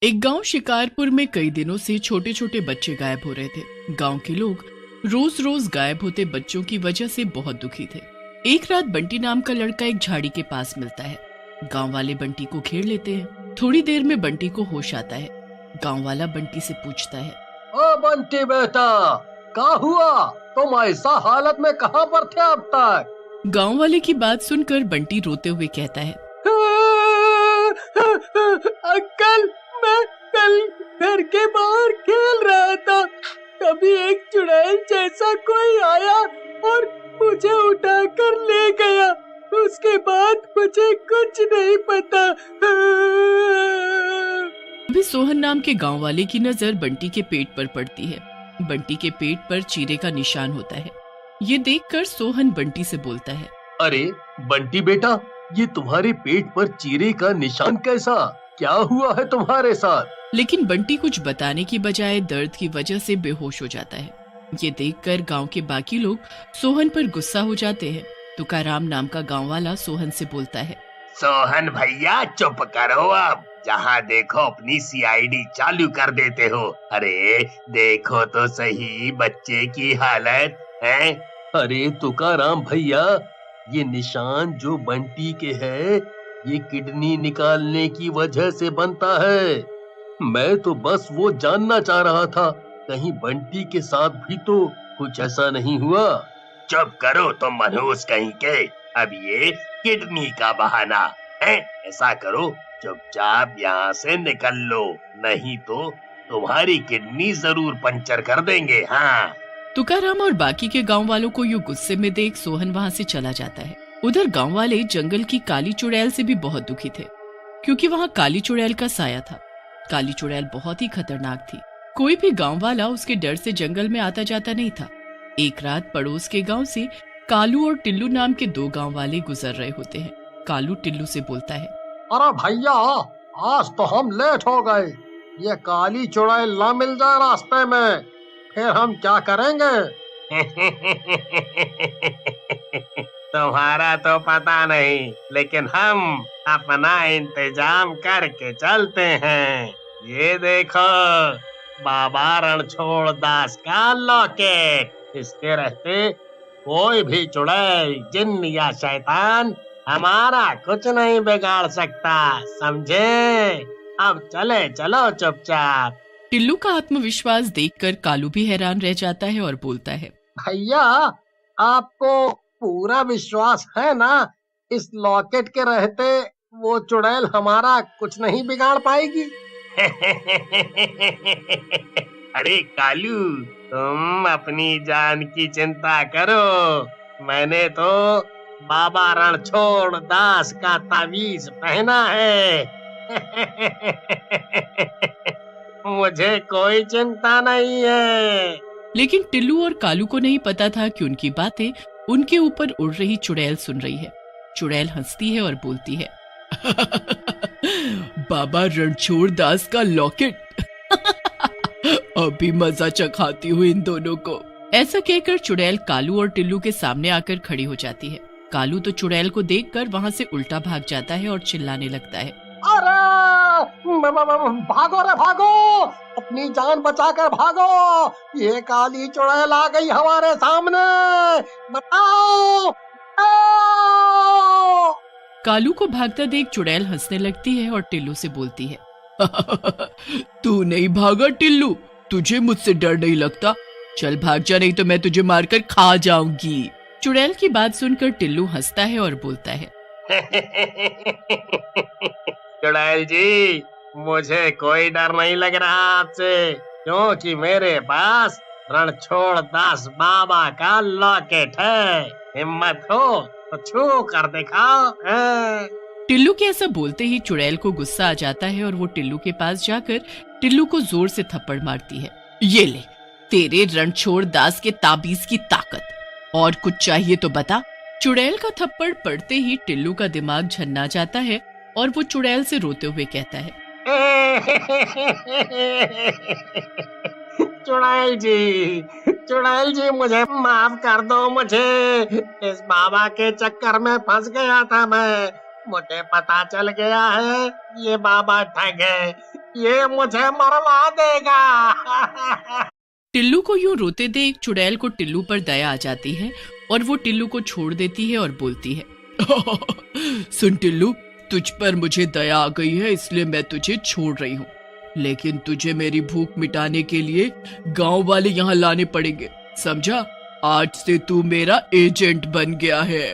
एक गांव शिकारपुर में कई दिनों से छोटे छोटे बच्चे गायब हो रहे थे। गांव के लोग रोज रोज गायब होते बच्चों की वजह से बहुत दुखी थे। एक रात बंटी नाम का लड़का एक झाड़ी के पास मिलता है। गांव वाले बंटी को घेर लेते हैं। थोड़ी देर में बंटी को होश आता है। गांव वाला बंटी से पूछता है, ओ बंटी बेटा, क्या हुआ? तुम ऐसा हालत में कहाँ पर थे अब तक? गांव वाले की बात सुनकर बंटी रोते हुए कहता है, अंकल, मैं कल घर के बाहर खेल रहा था, तभी एक चुड़ैल जैसा कोई आया और मुझे उठाकर ले गया। उसके बाद मुझे कुछ नहीं पता। अभी सोहन नाम के गांव वाले की नजर बंटी के पेट पर पड़ती है। बंटी के पेट पर चीरे का निशान होता है। ये देखकर सोहन बंटी से बोलता है, अरे बंटी बेटा, ये तुम्हारे पेट पर चीरे का निशान कैसा? क्या हुआ है तुम्हारे साथ? लेकिन बंटी कुछ बताने की बजाय दर्द की वजह से बेहोश हो जाता है। ये देखकर गांव के बाकी लोग सोहन पर गुस्सा हो जाते हैं। तुकाराम नाम का गांव वाला सोहन से बोलता है, सोहन भैया चुप करो, अब जहाँ देखो अपनी सीआईडी चालू कर देते हो। अरे देखो तो सही बच्चे की हालत है। अरे तुकाराम भैया, ये निशान जो बंटी के है, ये किडनी निकालने की वजह से बनता है। मैं तो बस वो जानना चाह रहा था, कहीं बंटी के साथ भी तो कुछ ऐसा नहीं हुआ। चुप करो तुम मनहूस कहीं के। अब ये किडनी का बहाना है। ऐसा करो, चुपचाप यहाँ से निकल लो, नहीं तो तुम्हारी किडनी जरूर पंचर कर देंगे। हाँ। तुकाराम और बाकी के गांव वालों को यूं गुस्से में देख सोहन वहां से चला जाता है। उधर गांव वाले जंगल की काली चुड़ैल से भी बहुत दुखी थे, क्योंकि वहां काली चुड़ैल का साया था। काली चुड़ैल बहुत ही खतरनाक थी। कोई भी गांव वाला उसके डर से जंगल में आता जाता नहीं था। एक रात पड़ोस के गांव से कालू और टिल्लू नाम के दो गांव वाले गुजर रहे होते हैं। कालू टिल्लू से बोलता है, अरे भैया, आज तो हम लेट हो गए। ये काली चुड़ैल ना मिल जाए रास्ते में, फिर हम क्या करेंगे? तुम्हारा तो पता नहीं, लेकिन हम अपना इंतजाम करके चलते हैं। ये देखो, बाबा रणछोड़ दास का लॉकेट। इसके रहते कोई भी चुड़ैल, जिन्न या शैतान हमारा कुछ नहीं बिगाड़ सकता, समझे? अब चले चलो चुपचाप। टिल्लू का आत्मविश्वास देखकर कालू भी हैरान रह जाता है और बोलता है, भैया, आपको पूरा विश्वास है ना, इस लॉकेट के रहते वो चुड़ैल हमारा कुछ नहीं बिगाड़ पाएगी? अरे कालू, तुम अपनी जान की चिंता करो। मैंने तो बाबा रणछोड़ दास का तावीज पहना है। मुझे कोई चिंता नहीं है। लेकिन टिल्लू और कालू को नहीं पता था कि उनकी बातें उनके ऊपर उड़ रही चुड़ैल सुन रही है। चुड़ैल हंसती है और बोलती है, बाबा रणछोड़ दास का लॉकेट। अभी मजा चखाती हूँ इन दोनों को। ऐसा कहकर चुड़ैल कालू और टिल्लू के सामने आकर खड़ी हो जाती है। कालू तो चुड़ैल को देखकर वहाँ से उल्टा भाग जाता है और चिल्लाने लगता है, अरे भागो रे भागो, अपनी जान बचाकर भागो, ये काली चुड़ैल आ गई हमारे सामने, बताओ। कालू को भागता देख चुड़ैल हंसने लगती है और टिल्लू से बोलती है, तू नहीं भागा टिल्लू, तुझे मुझसे डर नहीं लगता? चल भाग जा, नहीं तो मैं तुझे मारकर खा जाऊंगी। चुड़ैल की बात सुनकर टिल्लू हंसता है और बोलता है, चुड़ैल जी, मुझे कोई डर नहीं लग रहा आपसे, क्योंकि मेरे पास रणछोड़ दास बाबा का लॉकेट है। हिम्मत हो तो छू कर दिखाओ। टिल्लू के ऐसा बोलते ही चुड़ैल को गुस्सा आ जाता है और वो टिल्लू के पास जाकर टिल्लू को जोर से थप्पड़ मारती है। ये ले तेरे रणछोड़ दास के ताबीज की ताकत, और कुछ चाहिए तो बता। चुड़ैल का थप्पड़ पड़ते ही टिल्लू का दिमाग झन्ना जाता है और वो चुड़ैल से रोते हुए कहता है, चुड़ैल जी मुझे माफ कर दो। मुझे इस बाबा के चक्कर में फंस गया था मैं। मुझे पता चल गया है ये बाबा ठग है, ये मुझे मरवा देगा। टिल्लू को यूं रोते देख चुड़ैल को टिल्लू पर दया आ जाती है और वो टिल्लू को छोड़ देती है और बोलती है, सुन टिल्लू, तुझ पर मुझे दया आ गई है इसलिए मैं तुझे छोड़ रही हूँ, लेकिन तुझे मेरी भूख मिटाने के लिए गांव वाले यहाँ लाने पड़ेंगे, समझा? आज से तू मेरा एजेंट बन गया है।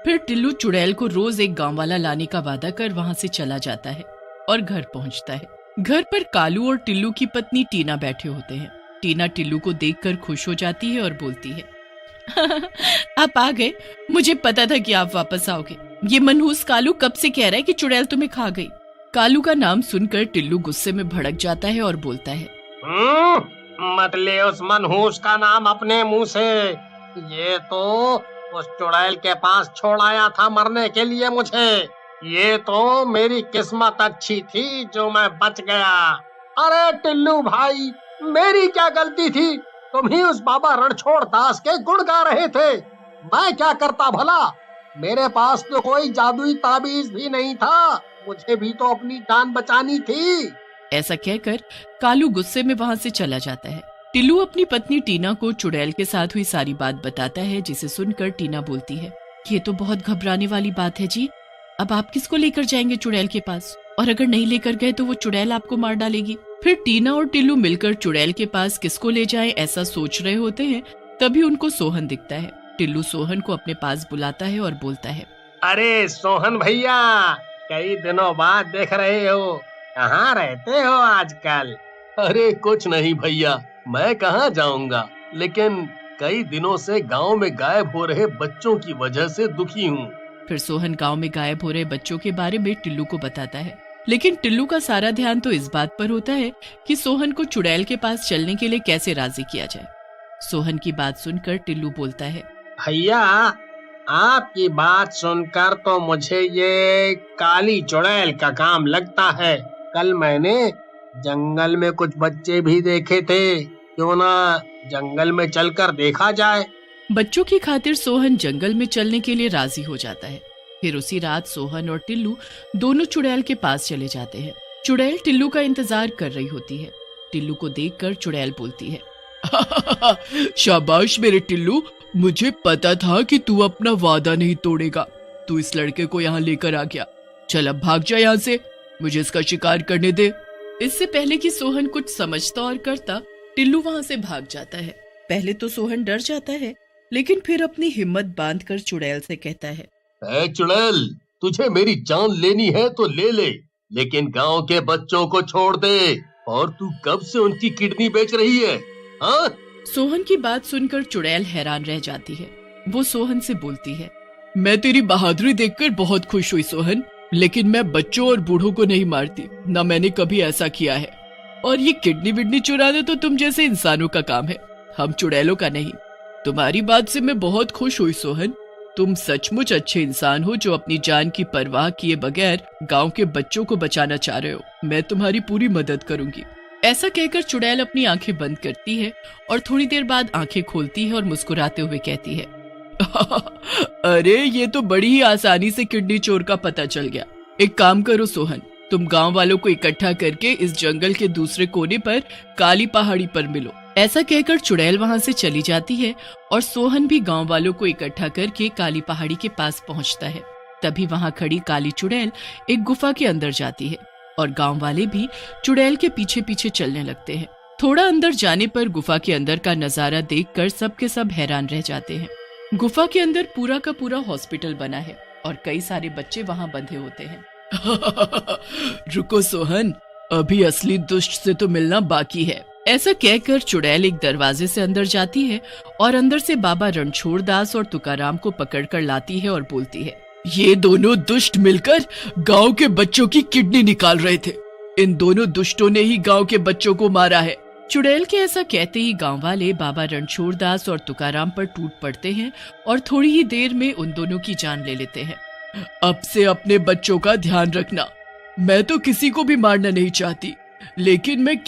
फिर टिल्लू चुड़ैल को रोज एक गांव वाला लाने का वादा कर वहां से चला जाता है और घर पहुंचता है। घर पर कालू और टिल्लू की पत्नी टीना बैठे होते हैं। टीना टिल्लू को देखकर खुश हो जाती है और बोलती है, आप आ गए, मुझे पता था कि आप वापस आओगे। ये मनहूस कालू कब से कह रहा है कि चुड़ैल तुम्हें खा गई। कालू का नाम सुनकर टिल्लू गुस्से में भड़क जाता है और बोलता है, मत ले उस मनहूस का नाम अपने मुंह से। ये तो उस चुड़ैल के पास छोड़ आया था मरने के लिए मुझे। ये तो मेरी किस्मत अच्छी थी जो मैं बच गया। अरे टिल्लू भाई, मेरी क्या गलती थी? तुम ही उस बाबा रणछोड़ दास के गुण गा रहे थे। मैं क्या करता भला? मेरे पास तो कोई जादुई ताबीज भी नहीं था। मुझे भी तो अपनी जान बचानी थी। ऐसा कहकर कालू गुस्से में वहां से चला जाता है। टिल्लू अपनी पत्नी टीना को चुड़ैल के साथ हुई सारी बात बताता है, जिसे सुनकर टीना बोलती है, ये तो बहुत घबराने वाली बात है जी। अब आप किसको लेकर जाएंगे चुड़ैल के पास? और अगर नहीं लेकर गए तो वो चुड़ैल आपको मार डालेगी। फिर टीना और टिल्लू मिलकर चुड़ैल के पास किसको ले जाएं ऐसा सोच रहे होते हैं, तभी उनको सोहन दिखता है। टिल्लू सोहन को अपने पास बुलाता है और बोलता है, अरे सोहन भैया, कई दिनों बाद देख रहे हो, कहाँ रहते हो आजकल? अरे कुछ नहीं भैया, मैं कहाँ जाऊंगा, लेकिन कई दिनों से गांव में गायब हो रहे बच्चों की वजह से दुखी हूँ। फिर सोहन गांव में गायब हो रहे बच्चों के बारे में टिल्लू को बताता है, लेकिन टिल्लू का सारा ध्यान तो इस बात पर होता है कि सोहन को चुड़ैल के पास चलने के लिए कैसे राजी किया जाए। सोहन की बात सुनकर टिल्लू बोलता है, भैया, आपकी बात सुनकर तो मुझे ये काली चुड़ैल का काम लगता है। कल मैंने जंगल में कुछ बच्चे भी देखे थे, क्यों ना जंगल में चलकर देखा जाए। बच्चों की खातिर सोहन जंगल में चलने के लिए राजी हो जाता है। फिर उसी रात सोहन और टिल्लू दोनों चुड़ैल के पास चले जाते हैं। चुड़ैल टिल्लू का इंतजार कर रही होती है। टिल्लू को देखकर चुड़ैल बोलती है, शाबाश मेरे टिल्लू, मुझे पता था कि तू अपना वादा नहीं तोड़ेगा। तू इस लड़के को यहाँ लेकर आ गया। चल अब भाग जा यहाँ से, मुझे इसका शिकार करने दे। इससे पहले कि सोहन कुछ समझता और करता, टिल्लू वहाँ से भाग जाता है। पहले तो सोहन डर जाता है, लेकिन फिर अपनी हिम्मत बांधकर चुड़ैल से कहता है, ऐ चुड़ैल, तुझे मेरी जान लेनी है तो ले ले, लेकिन गांव के बच्चों को छोड़ दे। और तू कब से उनकी किडनी बेच रही है? हाँ? सोहन की बात सुनकर चुड़ैल हैरान रह जाती है। वो सोहन से बोलती है, मैं तेरी बहादुरी देखकर बहुत खुश हुई सोहन, लेकिन मैं बच्चों और बूढ़ों को नहीं मारती, न मैंने कभी ऐसा किया है। और ये किडनी विडनी चुराना तो तुम जैसे इंसानों का काम है, हम चुड़ैलों का नहीं। तुम्हारी बात से मैं बहुत खुश हुई सोहन। तुम सचमुच अच्छे इंसान हो जो अपनी जान की परवाह किए बगैर गांव के बच्चों को बचाना चाह रहे हो। मैं तुम्हारी पूरी मदद करूंगी। ऐसा कहकर चुड़ैल अपनी आंखें बंद करती है और थोड़ी देर बाद आंखें खोलती है और मुस्कुराते हुए कहती है, अरे ये तो बड़ी ही आसानी से किडनी चोर का पता चल गया। एक काम करो सोहन, तुम गांव वालों को इकट्ठा करके इस जंगल के दूसरे कोने पर काली पहाड़ी पर मिलो। ऐसा कहकर चुड़ैल वहां से चली जाती है और सोहन भी गांव वालों को इकट्ठा करके काली पहाड़ी के पास पहुंचता है। तभी वहां खड़ी काली चुड़ैल एक गुफा के अंदर जाती है और गांव वाले भी चुड़ैल के पीछे पीछे चलने लगते हैं। थोड़ा अंदर जाने पर गुफा के अंदर का नजारा देखकर सब के सब हैरान रह जाते हैं। गुफा के अंदर पूरा का पूरा हॉस्पिटल बना है और कई सारे बच्चे वहां बंधे होते हैं। रुको सोहन, अभी असली दुष्ट से तो मिलना बाकी है। ऐसा कहकर चुड़ैल एक दरवाजे से अंदर जाती है और अंदर से बाबा रणछोड़ दास और तुकाराम को पकड़कर लाती है और बोलती है, ये दोनों दुष्ट मिलकर गांव के बच्चों की किडनी निकाल रहे थे। इन दोनों दुष्टों ने ही गांव के बच्चों को मारा है। चुड़ैल के ऐसा कहते ही गांव वाले बाबा रणछोड़ दास और तुकाराम पर टूट पड़ते हैं और थोड़ी ही देर में उन दोनों की जान ले लेते हैं। अब से अपने बच्चों का ध्यान रखना। मैं तो किसी को भी मारना नहीं चाहती, लेकिन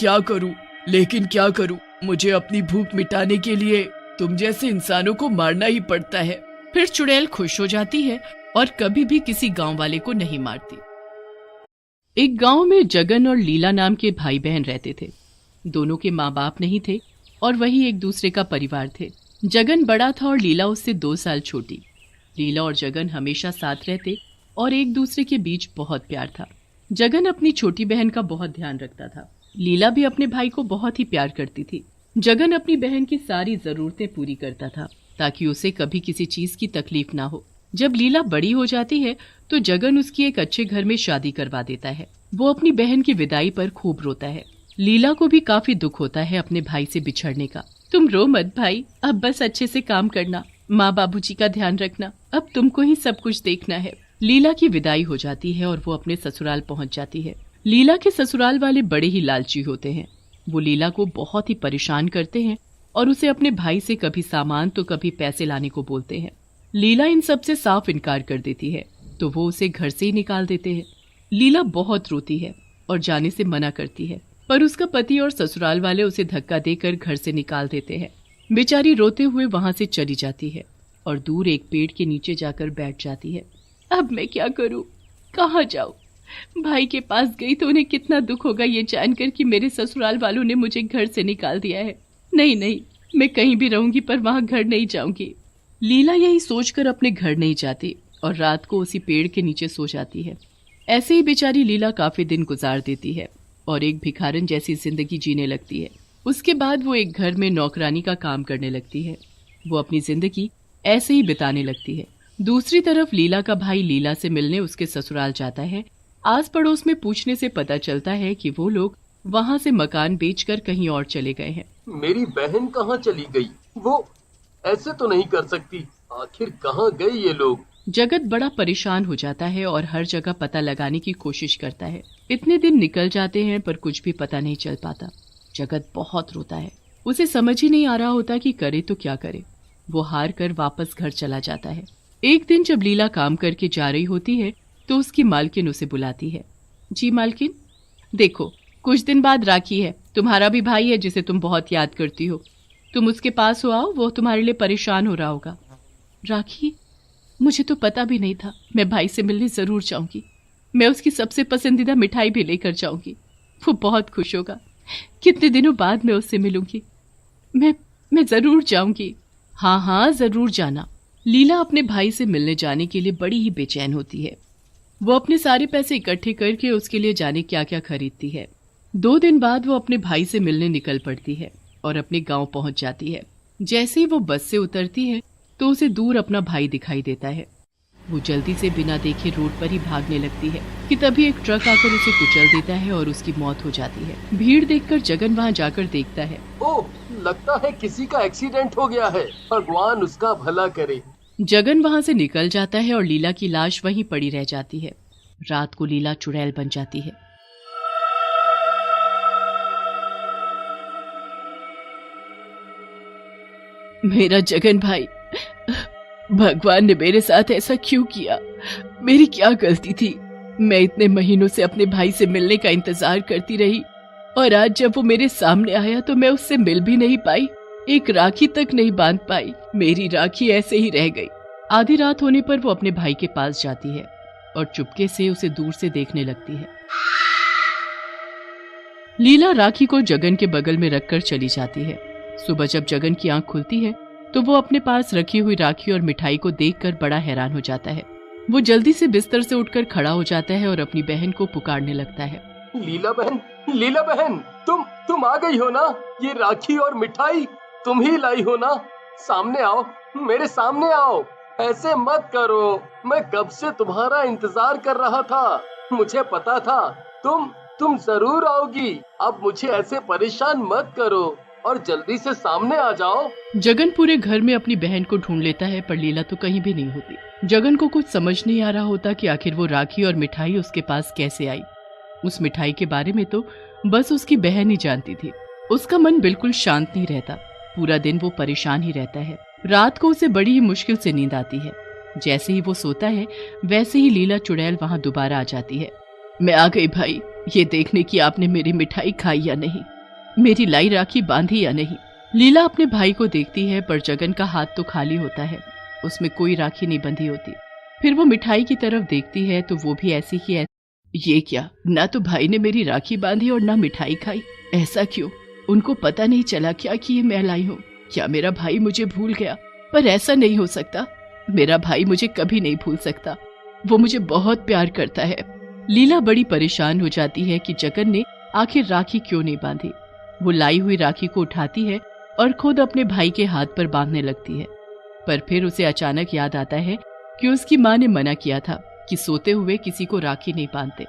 क्या करूं? मुझे अपनी भूख मिटाने के लिए तुम जैसे इंसानों को मारना ही पड़ता है। फिर चुड़ैल खुश हो जाती है और कभी भी किसी गांव वाले को नहीं मारती। एक गांव में जगन और लीला नाम के भाई बहन रहते थे। दोनों के माँ बाप नहीं थे और वही एक दूसरे का परिवार थे। जगन बड़ा था और लीला उससे 2 साल छोटी। लीला और जगन हमेशा साथ रहते और एक दूसरे के बीच बहुत प्यार था। जगन अपनी छोटी बहन का बहुत ध्यान रखता था। लीला भी अपने भाई को बहुत ही प्यार करती थी। जगन अपनी बहन की सारी जरूरतें पूरी करता था ताकि उसे कभी किसी चीज की तकलीफ ना हो। जब लीला बड़ी हो जाती है तो जगन उसकी एक अच्छे घर में शादी करवा देता है। वो अपनी बहन की विदाई पर खूब रोता है। लीला को भी काफी दुख होता है अपने भाई से बिछड़ने का। तुम रो मत भाई, अब बस अच्छे से काम करना, माँ बाबूजी का ध्यान रखना, अब तुमको ही सब कुछ देखना है। लीला की विदाई हो जाती है और वो अपने ससुराल पहुंच जाती है। लीला के ससुराल वाले बड़े ही लालची होते हैं। वो लीला को बहुत ही परेशान करते हैं और उसे अपने भाई से कभी सामान तो कभी पैसे लाने को बोलते हैं। लीला इन सब से साफ इनकार कर देती है तो वो उसे घर से ही निकाल देते हैं। लीला बहुत रोती है और जाने से मना करती है, पर उसका पति और ससुराल वाले उसे धक्का देकर घर से निकाल देते हैं। बेचारी रोते हुए वहां से चली जाती है और दूर एक पेड़ के नीचे जाकर बैठ जाती है। अब मैं क्या करूं, कहाँ जाऊं? भाई के पास गई तो उन्हें कितना दुख होगा ये जानकर कि मेरे ससुराल वालों ने मुझे घर से निकाल दिया है। नहीं नहीं, मैं कहीं भी रहूंगी पर वहां घर नहीं जाऊंगी। लीला यही सोचकर अपने घर नहीं जाती और रात को उसी पेड़ के नीचे सो जाती है। ऐसे ही बेचारी लीला काफी दिन गुजार देती है और एक भिखारन जैसी जिंदगी जीने लगती है। उसके बाद वो एक घर में नौकरानी का काम करने लगती है। वो अपनी जिंदगी ऐसे ही बिताने लगती है। दूसरी तरफ लीला का भाई लीला से मिलने उसके ससुराल जाता है। आस पड़ोस में पूछने से पता चलता है कि वो लोग वहाँ से मकान बेचकर कहीं और चले गए हैं। मेरी बहन कहाँ चली गई? वो ऐसे तो नहीं कर सकती। आखिर कहाँ गए ये लोग? जगत बड़ा परेशान हो जाता है और हर जगह पता लगाने की कोशिश करता है। इतने दिन निकल जाते हैं पर कुछ भी पता नहीं चल पाता। जगत बहुत रोता है। उसे समझ ही नहीं आ रहा होता कि करे तो क्या करे। वो हार कर वापस घर चला जाता है। एक दिन जब लीला काम करके जा रही होती है तो उसकी मालकिन उसे बुलाती है। जी मालकिन, देखो कुछ दिन बाद राखी है। तुम्हारा भी भाई है जिसे तुम बहुत याद करती हो। तुम उसके पास हो आओ, वो तुम्हारे लिए परेशान हो रहा होगा। राखी? मुझे तो पता भी नहीं था। मैं भाई से मिलने जरूर जाऊंगी। मैं उसकी सबसे पसंदीदा मिठाई भी लेकर जाऊंगी। वो बहुत खुश होगा। कितने दिनों बाद मैं उससे मिलूंगी। मैं जरूर जाऊंगी। हाँ हाँ, जरूर जाना। लीला अपने भाई से मिलने जाने के लिए बड़ी ही बेचैन होती है। वो अपने सारे पैसे इकट्ठे करके उसके लिए जाने क्या क्या खरीदती है। 2 दिन बाद वो अपने भाई से मिलने निकल पड़ती है और अपने गांव पहुंच जाती है। जैसे ही वो बस से उतरती है तो उसे दूर अपना भाई दिखाई देता है। वो जल्दी से बिना देखे रोड पर ही भागने लगती है कि तभी एक ट्रक आकर उसे कुचल देता है और उसकी मौत हो जाती है। भीड़ देखकर जगन वहां जाकर देखता है। ओह, लगता है किसी का एक्सीडेंट हो गया है। भगवान उसका भला करे। जगन वहां से निकल जाता है और लीला की लाश वहीं पड़ी रह जाती है। रात को लीला चुड़ैल बन जाती है। मेरा जगन भाई, भगवान ने मेरे साथ ऐसा क्यों किया? मेरी क्या गलती थी? मैं इतने महीनों से अपने भाई से मिलने का इंतजार करती रही और आज जब वो मेरे सामने आया तो मैं उससे मिल भी नहीं पाई। एक राखी तक नहीं बांध पाई। मेरी राखी ऐसे ही रह गई। आधी रात होने पर वो अपने भाई के पास जाती है और चुपके से उसे दूर से देखने लगती है। लीला राखी को जगन के बगल में रखकर चली जाती है। सुबह जब जगन की आंख खुलती है तो वो अपने पास रखी हुई राखी और मिठाई को देखकर बड़ा हैरान हो जाता है। वो जल्दी से बिस्तर से उठकर खड़ा हो जाता है और अपनी बहन को पुकारने लगता है। लीला बहन, तुम आ गई हो ना? ये राखी और मिठाई तुम ही लाई हो ना? सामने आओ, मेरे सामने आओ। ऐसे मत करो। मैं कब से तुम्हारा इंतजार कर रहा था। मुझे पता था तुम जरूर आओगी। अब मुझे ऐसे परेशान मत करो और जल्दी से सामने आ जाओ। जगन पूरे घर में अपनी बहन को ढूंढ लेता है पर लीला तो कहीं भी नहीं होती। जगन को कुछ समझ नहीं आ रहा होता कि आखिर वो राखी और मिठाई उसके पास कैसे आई। उस मिठाई के बारे में तो बस उसकी बहन ही जानती थी। उसका मन बिल्कुल शांत नहीं रहता। पूरा दिन वो परेशान ही रहता है। रात को उसे बड़ी ही मुश्किल से नींद आती है। जैसे ही वो सोता है वैसे ही लीला चुड़ैल वहां दोबारा आ जाती है। मैं आ गई भाई, ये देखने की आपने मेरी मिठाई खाई या नहीं, मेरी लाई राखी बांधी या नहीं। लीला अपने भाई को देखती है पर जगन का हाथ तो खाली होता है, उसमें कोई राखी नहीं बंधी होती। फिर वो मिठाई की तरफ देखती है तो वो भी ऐसी ही है। ये क्या, ना तो भाई ने मेरी राखी बांधी और ना मिठाई खाई। ऐसा क्यों? उनको पता नहीं चला क्या कि ये मैं लाई हूँ? क्या मेरा भाई मुझे भूल गया? पर ऐसा नहीं हो सकता, मेरा भाई मुझे कभी नहीं भूल सकता, वो मुझे बहुत प्यार करता है। लीला बड़ी परेशान हो जाती है कि जगन ने आखिर राखी क्यों नहीं बांधी। वो लाई हुई राखी को उठाती है और खुद अपने भाई के हाथ पर बांधने लगती है। पर फिर उसे अचानक याद आता है कि उसकी माँ ने मना किया था कि सोते हुए किसी को राखी नहीं बांधते।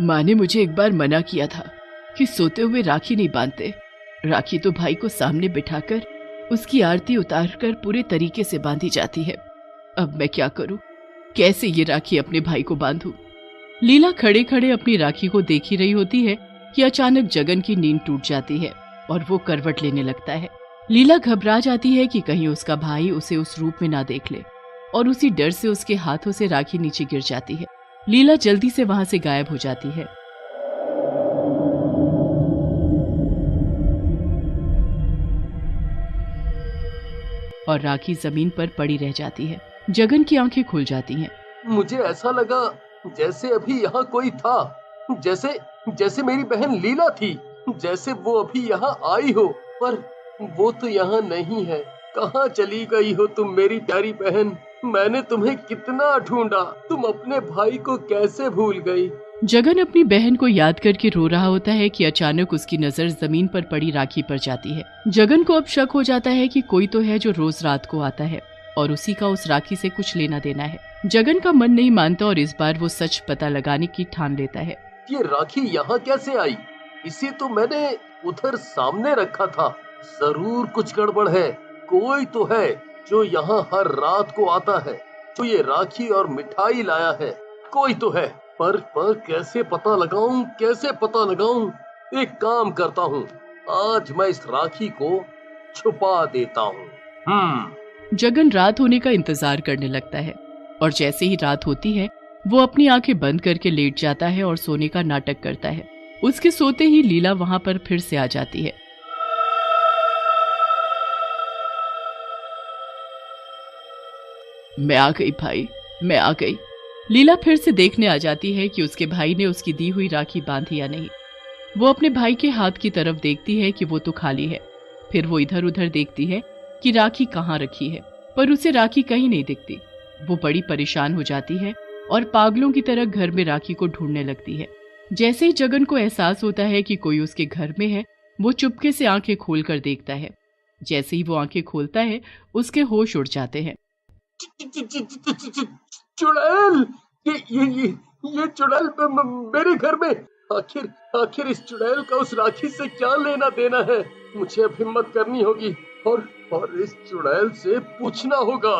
माँ ने मुझे एक बार मना किया था कि सोते हुए राखी नहीं बांधते। राखी तो भाई को सामने बिठाकर उसकी आरती उतारकर पूरे तरीके से बांधी जाती है। अब मैं क्या करूं? कैसे ये राखी अपने भाई को बांधूं? लीला खड़े खड़े अपनी राखी को देख ही रही होती है कि अचानक जगन की नींद टूट जाती है और वो करवट लेने लगता है। लीला घबरा जाती है कि कहीं उसका भाई उसे उस रूप में ना देख ले, और उसी डर से उसके हाथों से राखी नीचे गिर जाती है। लीला जल्दी से वहां से गायब हो जाती है। और राखी जमीन पर पड़ी रह जाती है। जगन की आंखें खुल जाती हैं। मुझे ऐसा लगा जैसे अभी यहाँ कोई था, जैसे मेरी बहन लीला थी, जैसे वो अभी यहाँ आई हो, पर वो तो यहाँ नहीं है। कहाँ चली गई हो तुम मेरी प्यारी बहन? मैंने तुम्हें कितना ढूंढा, तुम अपने भाई को कैसे भूल गई? जगन अपनी बहन को याद करके रो रहा होता है कि अचानक उसकी नजर जमीन पर पड़ी राखी पर जाती है। जगन को अब शक हो जाता है कि कोई तो है जो रोज रात को आता है और उसी का उस राखी से कुछ लेना देना है। जगन का मन नहीं मानता और इस बार वो सच पता लगाने की ठान लेता है। ये राखी यहाँ कैसे आई? इसे तो मैंने उधर सामने रखा था। जरूर कुछ गड़बड़ है। कोई तो है जो यहाँ हर रात को आता है, जो ये राखी और मिठाई लाया है। कोई तो है, पर कैसे पता लगाऊं? एक काम करता हूँ, आज मैं इस राखी को छुपा देता हूँ। जगन रात होने का इंतजार करने लगता है और जैसे ही रात होती है वो अपनी आंखें बंद करके लेट जाता है और सोने का नाटक करता है। उसके सोते ही लीला वहां पर फिर से आ जाती है। मैं आ गई भाई, मैं आ गई। लीला फिर से देखने आ जाती है कि उसके भाई ने उसकी दी हुई राखी बांधी या नहीं। वो अपने भाई के हाथ की तरफ देखती है कि वो तो खाली है। फिर वो इधर उधर देखती है कि राखी कहाँ रखी है, पर उसे राखी कहीं नहीं दिखती। वो बड़ी परेशान हो जाती है और पागलों की तरह घर में राखी को ढूंढने लगती है। जैसे ही जगन को एहसास होता है कि कोई उसके घर में है, वो चुपके से आंखें खोल कर देखता है। जैसे ही वो आंखें खोलता है उसके होश उड़ जाते हैं। चुड़ैल, ये चुड़ैल मेरे घर में। आखिर इस चुड़ैल का उस राखी से क्या लेना देना है? मुझे अब हिम्मत करनी होगी और इस चुड़ैल से पूछना होगा।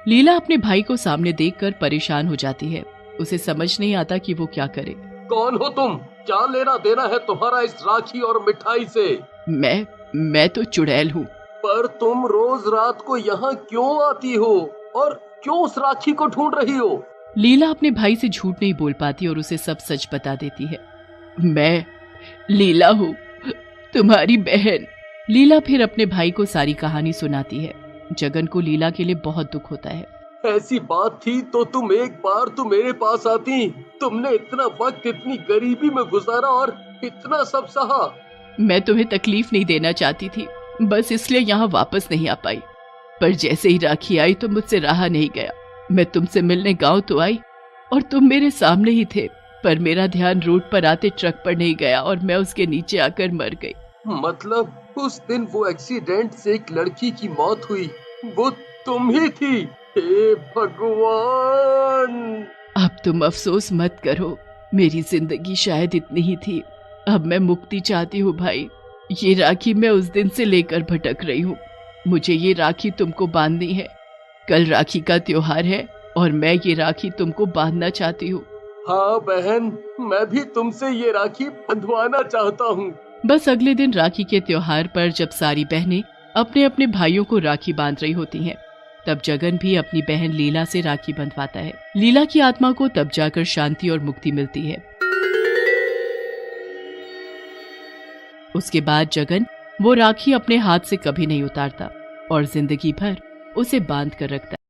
लीला अपने भाई को सामने देखकर परेशान हो जाती है। उसे समझ नहीं आता कि वो क्या करे। कौन हो तुम? क्या लेना देना है तुम्हारा इस राखी और मिठाई से? मैं तो चुड़ैल हूँ। पर तुम रोज रात को यहाँ क्यों आती हो और क्यों उस राखी को ढूंढ रही हो? लीला अपने भाई से झूठ नहीं बोल पाती और उसे सब सच बता देती है। मैं लीला हूँ, तुम्हारी बहन। लीला फिर अपने भाई को सारी कहानी सुनाती है। जगन को लीला के लिए बहुत दुख होता है। ऐसी बात थी तो तुम एक बार तो मेरे पास आती। तुमने इतना वक्त इतनी गरीबी में गुजारा और इतना सब सहा। मैं तुम्हें तकलीफ नहीं देना चाहती थी, बस इसलिए यहाँ वापस नहीं आ पाई। पर जैसे ही राखी आई तो मुझसे रहा नहीं गया। मैं तुमसे मिलने गांव तो आई और तुम मेरे सामने ही थे, पर मेरा ध्यान रोड पर आते ट्रक पर नहीं गया और मैं उसके नीचे आकर मर गई। मतलब उस दिन वो एक्सीडेंट से एक लड़की की मौत हुई, वो तुम ही थी? हे भगवान! अब तुम अफसोस मत करो, मेरी जिंदगी शायद इतनी ही थी। अब मैं मुक्ति चाहती हूँ भाई। ये राखी मैं उस दिन से लेकर भटक रही हूँ। मुझे ये राखी तुमको बांधनी है। कल राखी का त्योहार है और मैं ये राखी तुमको बांधना चाहती हूँ। हाँ बहन, मैं भी तुमसे ये राखी बंधवाना चाहता हूँ। बस अगले दिन राखी के त्योहार पर जब सारी बहनें अपने अपने भाइयों को राखी बांध रही होती हैं, तब जगन भी अपनी बहन लीला से राखी बंधवाता है। लीला की आत्मा को तब जाकर शांति और मुक्ति मिलती है। उसके बाद जगन वो राखी अपने हाथ से कभी नहीं उतारता और जिंदगी भर उसे बांध कर रखता।